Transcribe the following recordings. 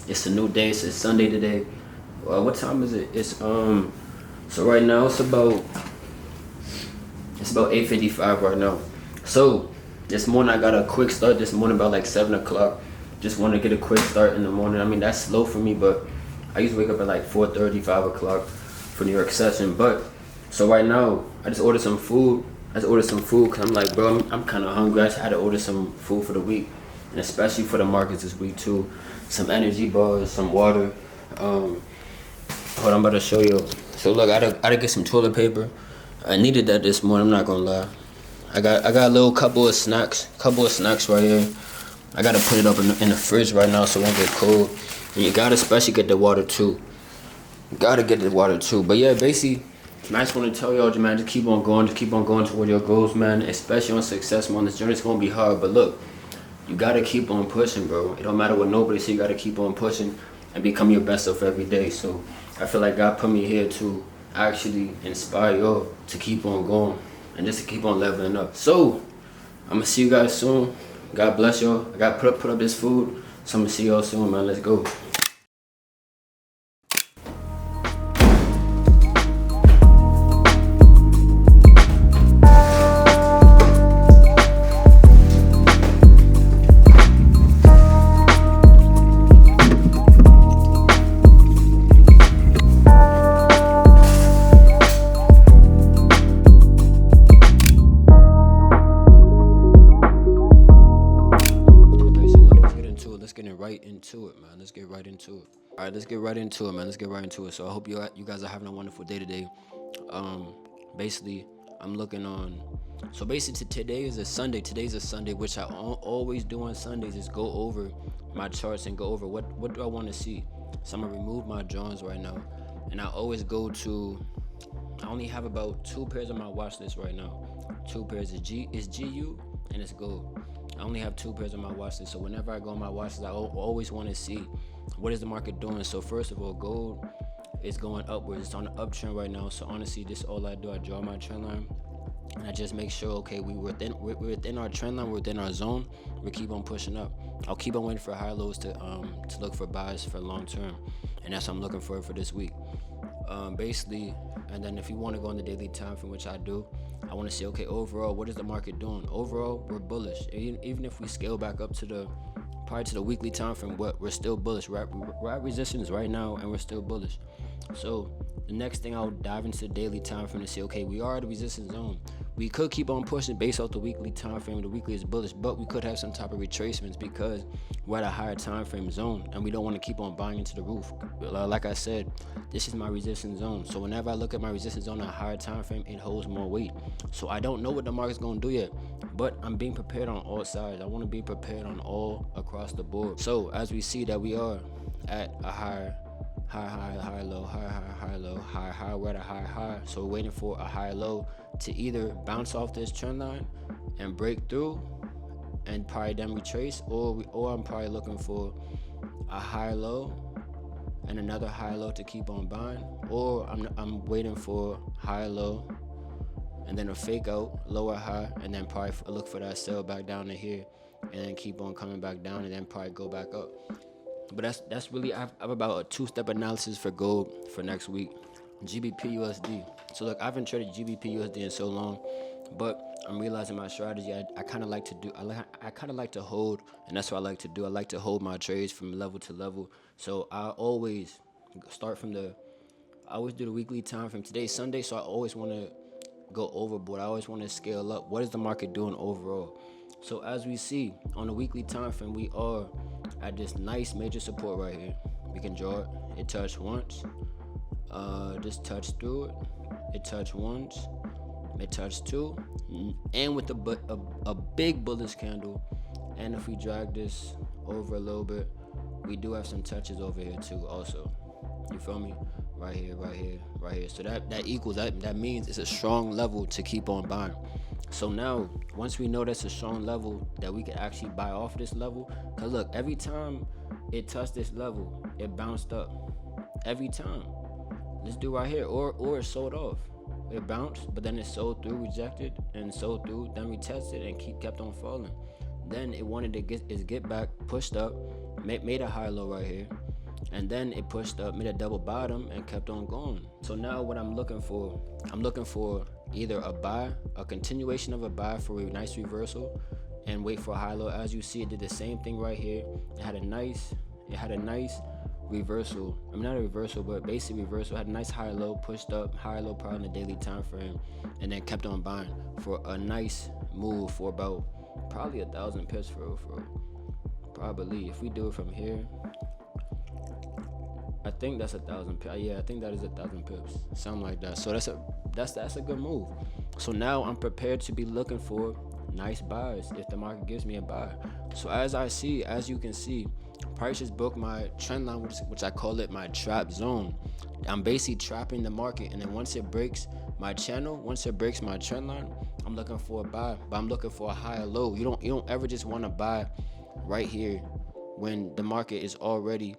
It's a new day. It's Sunday today. What time is it? So right now it's about 8:55 right now. So this morning I got a quick start. This morning about like 7 o'clock. Just want to get a quick start in the morning. I mean that's slow for me, but I used to wake up at like 4:30, 5 o'clock for New York session. But so right now I just ordered some food. I just ordered some food because I'm like, bro, I'm kind of hungry. I just had to order some food for the week, and especially for the markets this week too. Some energy bars, some water. Hold on, I'm about to show you. So look, I had to get some toilet paper. I needed that this morning. I'm not gonna lie. I got a little couple of snacks right here. I gotta put it up in the fridge right now so it won't get cold. And you gotta especially get the water too. Gotta get the water too. But yeah, basically, I just want to tell y'all, man, just keep on going toward your goals, man. Especially on success, man. This journey's gonna be hard, but look, you gotta keep on pushing, bro. It don't matter what nobody say. You gotta keep on pushing and become your best self every day. So I feel like God put me here to actually inspire y'all to keep on going and just to keep on leveling up. So I'm gonna see you guys soon. God bless y'all. I got to put up this food. So I'm gonna see y'all soon, man. Let's go. Okay, so look, let's get into it. Let's get right into it, man. Let's get right into it. All right, let's get right into it, man. Let's get right into it. So I hope you guys are having a wonderful day today. Um, basically, I'm looking on. So basically, today is a Sunday. Today's a Sunday, which I always do on Sundays is go over my charts and go over what do I want to see. So I'm gonna remove my drawings right now, and I always go to. I only have about 2 pairs on my watch list right now. 2 pairs is GU and it's gold. I only have 2 pairs on my watch list. So whenever I go on my watch list, I always want to see what is the market doing. So first of all, gold is going upwards. It's on an uptrend right now. So honestly, this is all I do. I draw my trend line and I just make sure, okay, we're within our trend line, we're within our zone. We keep on pushing up. I'll keep on waiting for higher lows to look for buys for long term, and that's what I'm looking for this week. Basically, and then if you want to go on the daily time frame, which I do, I want to see, okay, overall, what is the market doing? Overall, we're bullish. Even if we scale back up to the weekly time frame, we're still bullish. We're at resistance right now, and we're still bullish. So the next thing I'll dive into the daily time frame to see, okay, we are at the resistance zone. We could keep on pushing based off the weekly time frame. The weekly is bullish, but we could have some type of retracements because we're at a higher time frame zone, and we don't want to keep on buying into the roof. Like I said, this is my resistance zone. So whenever I look at my resistance zone on a higher time frame, it holds more weight. So I don't know what the market's gonna do yet, but I'm being prepared on all sides. I want to be prepared on all across the board. So as we see that we are at a higher low, high low, high. We're at a high. So we're waiting for a high low to either bounce off this trend line and break through and probably then retrace, or I'm probably looking for a high low and another high low to keep on buying, or I'm waiting for high low and then a fake out, lower high, and then probably look for that sell back down to here and then keep on coming back down and then probably go back up. But that's really, I have about a 2-step analysis for gold for next week. GBP USD. So look, I haven't traded GBP USD in so long, but I'm realizing my strategy. I kind of like to do. I kind of like to hold, and that's what I like to do. I like to hold my trades from level to level. So I always start from I always do the weekly time frame. Today's Sunday, so I always want to go overboard. I always want to scale up. What is the market doing overall? So as we see on the weekly time frame, we are at this nice major support right here. We can draw it. It touched once. Just touched through it. It touched once. It touched two. And with a big bullish candle. And if we drag this over a little bit, we do have some touches over here too also. You feel me? Right here. So that equals that means it's a strong level to keep on buying. So now, once we know that's a strong level that we can actually buy off this level, cause look, every time it touched this level, it bounced up. Every time. Let's do right here, or it sold off. It bounced, but then it sold through, rejected, and sold through, then retested and kept on falling. Then it wanted to get back, pushed up, made a high low right here. and then it pushed up, made a double bottom, and kept on going. So now what I'm looking for either a buy, a continuation of a buy for a nice reversal, and wait for a high low. As you see, it did the same thing right here. It had a nice reversal. I mean, not a reversal, but basically reversal. Had a nice high low, pushed up, high low probably in the daily time frame, and then kept on buying for a nice move for about probably 1,000 pips for real. Probably if we do it from here, I think that's 1,000 pips. Yeah, I think that is 1,000 pips, something like that. So that's a good move. So now I'm prepared to be looking for nice buys if the market gives me a buy. So as you can see, price just broke my trend line, which I call it my trap zone. I'm basically trapping the market, and then once it breaks my channel, once it breaks my trend line, I'm looking for a buy, but I'm looking for a higher low. You don't ever just want to buy right here when the market is already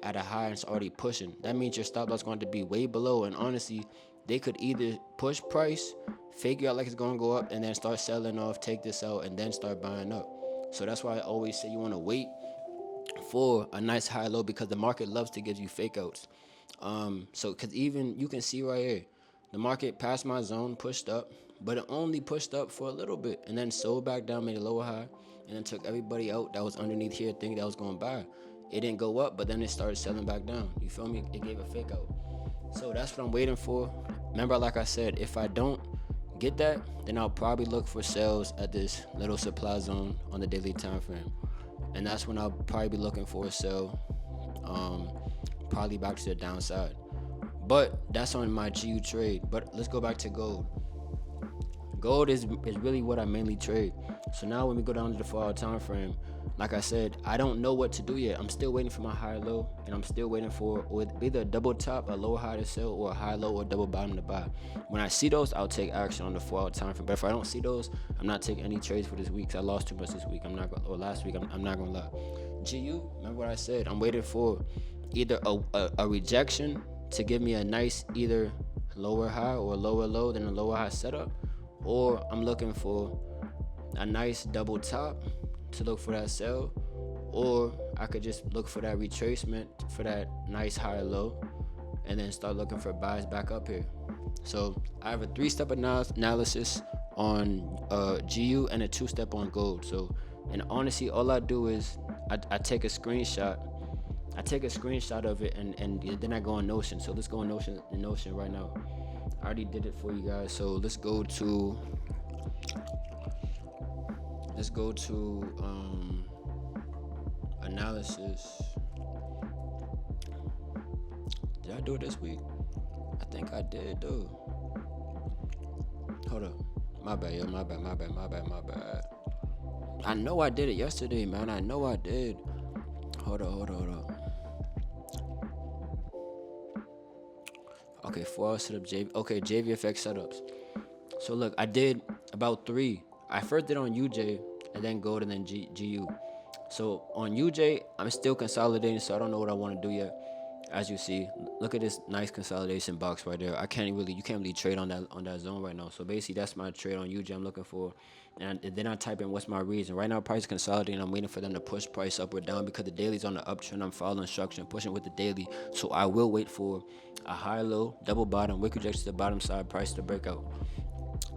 at a high and it's already pushing. That means your stop loss is going to be way below, and honestly, they could either push price, figure out like it's going to go up, and then start selling off, take this out, and then start buying up. So that's why I always say you want to wait for a nice high low, because the market loves to give you fake outs. So because even you can see right here, the market passed my zone, pushed up, but it only pushed up for a little bit, and then sold back down, made a lower high, and then took everybody out that was underneath here thinking that was going to buy. It didn't go up, but then it started selling back down. You feel me? It gave a fake out. So that's what I'm waiting for. Remember, like I said, if I don't get that, then I'll probably look for sales at this little supply zone on the daily time frame, and that's when I'll probably be looking for a sell, probably back to the downside. But that's on my GU trade. But let's go back to gold. Gold is really what I mainly trade. So now when we go down to the 4-hour time frame, like I said, I don't know what to do yet. I'm still waiting for my higher low, and I'm still waiting for either a double top, a lower high to sell, or a high low or double bottom to buy. When I see those, I'll take action on the 4-hour time frame. But if I don't see those, I'm not taking any trades for this week. I lost too much this week. Last week. I'm not gonna lie. GU, remember what I said? I'm waiting for either a rejection to give me a nice either lower high or lower low than a lower high setup, or I'm looking for a nice double top to look for that sell, or I could just look for that retracement for that nice high low, and then start looking for buys back up here. So I have a 3-step analysis on GU and a 2-step on gold. So, and honestly, all I do is I take a screenshot. Of it, and then I go on Notion. So let's go on Notion right now. I already did it for you guys. So let's go to analysis. Did I do it this week? I think I did, dude. Hold up. My bad. I know I did it yesterday, man. I know I did. Hold up. Okay, 4-hour setup, JVFX setups. So look, I did about 3. I first did on UJ, and then gold, and then GU. So on UJ, I'm still consolidating, so I don't know what I want to do yet. As you see, look at this nice consolidation box right there. You can't really trade on that zone right now. So basically, that's my trade on UJ I'm looking for. And then I type in what's my reason. Right now, price is consolidating. I'm waiting for them to push price up or down because the daily's on the uptrend. I'm following instruction, pushing with the daily. So I will wait for a high low, double bottom, wick rejection to the bottom side, price to break out.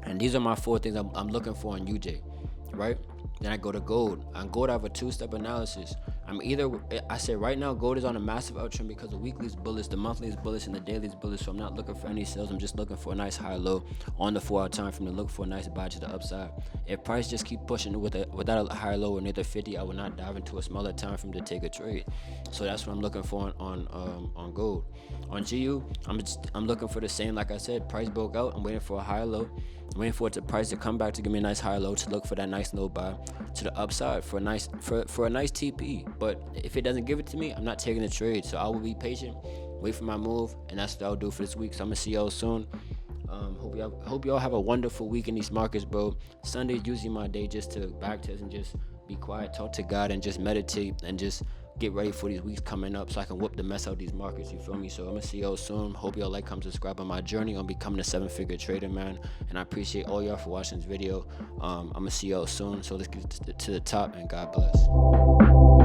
And these are my 4 things I'm looking for on UJ, right? Then I go to gold. On gold, I have a 2-step analysis. I say right now, gold is on a massive uptrend because the weekly is bullish, the monthly is bullish, and the daily is bullish. So I'm not looking for any sales. I'm just looking for a nice high low on the 4-hour time frame to look for a nice buy to the upside. If price just keep pushing without a high low or near the 50, I will not dive into a smaller time frame to take a trade. So that's what I'm looking for on gold. On GU, I'm looking for the same. Like I said, price broke out. I'm waiting for a high low. I'm waiting for price to come back to give me a nice high low to look for that nice low buy to the upside for a nice TP. But if it doesn't give it to me, I'm not taking the trade. So I will be patient, wait for my move, and that's what I'll do for this week. So I'm gonna see y'all soon. Hope y'all have a wonderful week in these markets, bro. Sunday is usually my day just to backtest and just be quiet, talk to God, and just meditate and just get ready for these weeks coming up so I can whoop the mess out of these markets, you feel me? So I'm gonna see y'all soon. Hope y'all like, come subscribe on my journey on becoming a 7-figure trader, man. And I appreciate all y'all for watching this video. I'm gonna see y'all soon. So let's get to the top, and God bless.